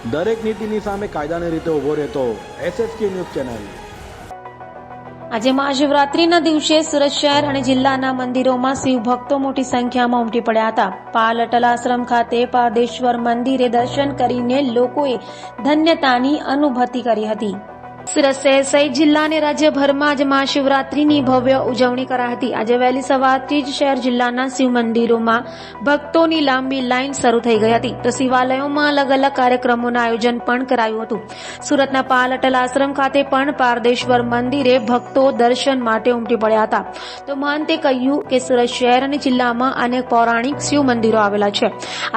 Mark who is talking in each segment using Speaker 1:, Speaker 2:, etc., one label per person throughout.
Speaker 1: દરેક નીતિની સામે કાયદાની રીતે ઊભો રહેતો SSK ન્યૂઝ ચેનલ।
Speaker 2: આજે મહાશિવરાત્રીના દિવસે સુરત શહેર અને જિલ્લાના મંદિરોમાં શિવ ભક્તો મોટી સંખ્યામાં ઉમટી પડ્યા હતા। પાલ અટલ આશ્રમ ખાતે પારદેશ્વર મંદિરે દર્શન કરીને લોકોએ ધન્યતાની અનુભૂતિ કરી હતી। સુરત શહેર સહિત જિલ્લા અને રાજ્યભરમાં આજે મહાશિવરાત્રીની ભવ્ય ઉજવણી કરાઈ હતી। આજે વહેલી સવારથી જ શહેર જિલ્લાના શિવ મંદિરોમાં ભક્તોની લાંબી લાઈન શરૂ થઈ ગઈ હતી, તો શિવાલયોમાં અલગ અલગ કાર્યક્રમોનું આયોજન પણ કરાયું હતું। સુરતના પાલ અટલ આશ્રમ ખાતે પણ પારદેશ્વર મંદિરે ભક્તો દર્શન માટે ઉમટી પડ્યા હતા। તો મહંતે કહ્યું કે સુરત શહેર અને જિલ્લામાં અનેક પૌરાણિક શિવ મંદિરો આવેલા છે।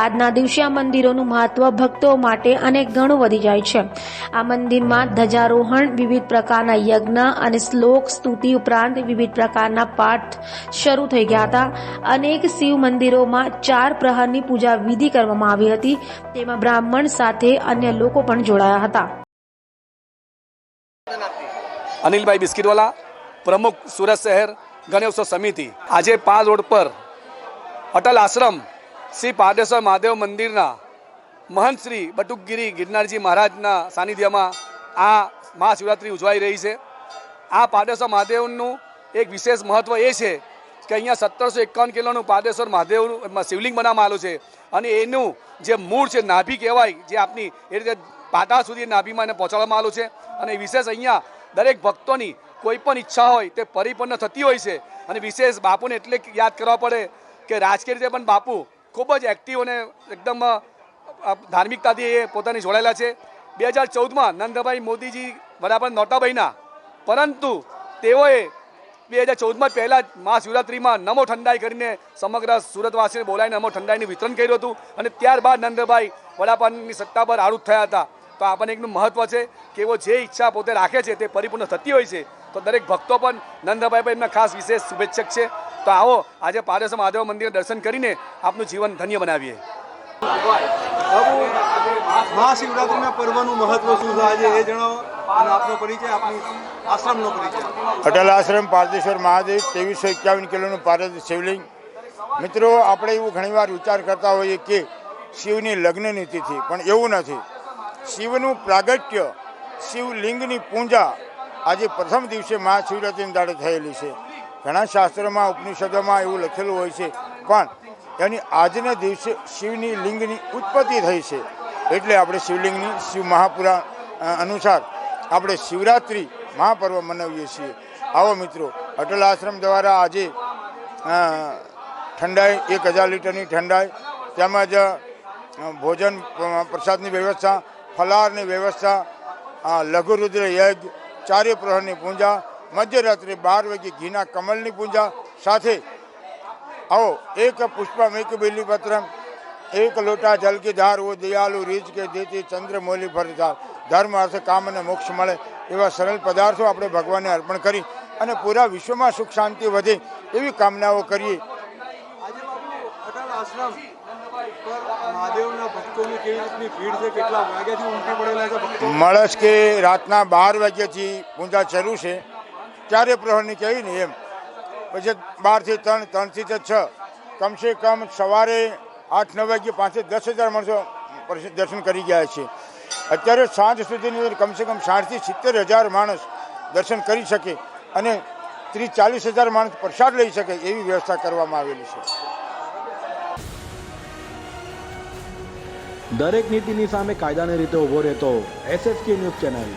Speaker 2: આજના દિવસે આ મંદિરોનું મહત્વ ભક્તો માટે અનેક ગણું વધી જાય છે। આ મંદિરમાં ધજારોહણ, વિવિધ પ્રકારના યજ્ઞ અને શ્લોક સ્તુતિ ઉપરાંત વિવિધ પ્રકારના પાઠ શરૂ થઈ ગયા હતા। અનેક શિવ મંદિરોમાં 4 પ્રહરની પૂજા વિધિ કરવામાં આવી હતી, તેમાં બ્રાહ્મણ સાથે અન્ય લોકો પણ જોડાયા હતા।
Speaker 3: અનિલભાઈ બિસ્કિટવાલા, પ્રમુખ સુરત શહેર ગણેશોત્સવ સમિતિ। આજે પાલ રોડ પર અટલ આશ્રમ શ્રી પારદેશ્વર મહાદેવ મંદિરના મહંત શ્રી બટુકગીરી ગિરનારજી મહારાજના સાનિધ્યમાં આ મહાશિવરાત્રિ ઉજવાઈ રહી છે। આ પારદેશ્વર મહાદેવનું એક વિશેષ મહત્વ એ છે કે અહીંયા 1751 કિલોનું પારદેશ્વર મહાદેવનું શિવલિંગ બનાવવામાં આવેલું છે અને એનું જે મૂળ છે, નાભી કહેવાય, જે આપની એ રીતે પાતાળ સુધી નાભીમાં એને પહોંચાડવામાં આવેલું છે। અને વિશેષ અહીંયા દરેક ભક્તોની કોઈ પણ ઈચ્છા હોય તે પરિપૂર્ણ થતી હોય છે। અને વિશેષ બાપુને એટલે યાદ કરવા પડે કે રાજકીય રીતે પણ બાપુ ખૂબ જ એક્ટિવ અને એકદમ ધાર્મિકતાથી એ પોતાની જોડાયેલા છે। 2014માં નરેન્દ્રભાઈ મોદીજી વડાપ્રધાન નહોતા બન્યા, પરંતુ તેઓએ 2014માં પહેલાં જ મહાશિવરાત્રિમાં નમો ઠંડાઈ કરીને સમગ્ર સુરતવાસીને બોલાવીને નમો ઠંડાઈનું વિતરણ કર્યું હતું અને ત્યારબાદ નરેન્દ્રભાઈ વડાપ્રધાનની સત્તા પર આરૂઢ થયા હતા। તો આપણને એકનું મહત્વ છે કે એવો જે ઈચ્છા પોતે રાખે છે તે પરિપૂર્ણ થતી હોય છે। તો દરેક ભક્તો પણ નરેન્દ્રભાઈ પર એમના ખાસ વિશેષ શુભેચ્છક છે। તો આવો આજે પારદેશ્વર મહાદેવ મંદિર દર્શન કરીને આપનું જીવન ધન્ય બનાવીએ।
Speaker 4: મહાશિવરાત્રિના પર્વનું મહત્વ શું છે આજે એ જણાવો અને આપનો પરિચય, આપની આશ્રમનો પરિચય।
Speaker 5: અટલ આશ્રમ પારદેશ્વર મહાદેવ 2351 કિલોનું પારદ શિવલિંગ। મિત્રો, આપણે એવું ઘણીવાર વિચાર કરતા હોઈએ કે શિવની લગ્નની તિથિ, પણ એવું નથી। શિવનું પ્રાગટ્ય, શિવલિંગની પૂજા આજે પ્રથમ દિવસે મહાશિવરાત્રિના દાડે થયેલી છે। ઘણા શાસ્ત્રોમાં, ઉપનિષદોમાં એવું લખેલું હોય છે, પણ એની આજના દિવસે શિવની લિંગની ઉત્પત્તિ થઈ છે, એટલે આપણે શિવલિંગની શિવ મહાપુરાણ અનુસાર આપણે શિવરાત્રિ મહાપર્વ મનાવીએ છીએ। આવો મિત્રો, અટલ આશ્રમ દ્વારા આજે ઠંડાઈ 1000 લીટરની ઠંડાઈ, તેમજ ભોજન પ્રસાદની વ્યવસ્થા, ફલાહારની વ્યવસ્થા, લઘુરુદ્ર યજ્ઞ, 4 પ્રહરની પૂજા, મધ્યરાત્રે 12 વાગે ઘીના કમલની પૂજા સાથે आओ एक पुष्पम एक बिल्लीपत्रम एक लोटा जल की धार वो दयालु રીજ કે દેતી ચંદ્રમૌલી ફરધાર। ધર્મ, અર્થ, કામ અને મોક્ષ મળે એવા સરળ પદાર્થો આપણે ભગવાનને અર્પણ કરી અને પૂરા વિશ્વમાં સુખ શાંતિ વધે એવી કામનાઓ કરીએ।
Speaker 4: આજે બાપુ અટલ આશ્રમ પર મહાદેવના ભક્તોની કેવી રીતની ભીડ છે, કેટલા વાગ્યાથી ઉમટી પડેલા છે ભક્તો?
Speaker 5: મળસ કે રાતના 12 વાગ્યાથી પૂજા શરૂ છે, 4 પ્રહરની કહીને એમ, પછી 12 થી 3, 3 થી 6, કમસે કમ સવારે 8-9 વાગ્યે 5 થી 10,000 માણસો દર્શન કરી ગયા છે। અત્યારે સાંજ સુધીની અંદર કમસે કમ 60,000 થી 70,000 માણસ દર્શન કરી શકે અને 30-40,000 માણસ પ્રસાદ લઈ શકે એવી વ્યવસ્થા કરવામાં આવેલી છે।
Speaker 1: દરેક નીતિની સામે કાયદાની રીતે ઊભો રહેતો SSK ન્યૂઝ ચેનલ।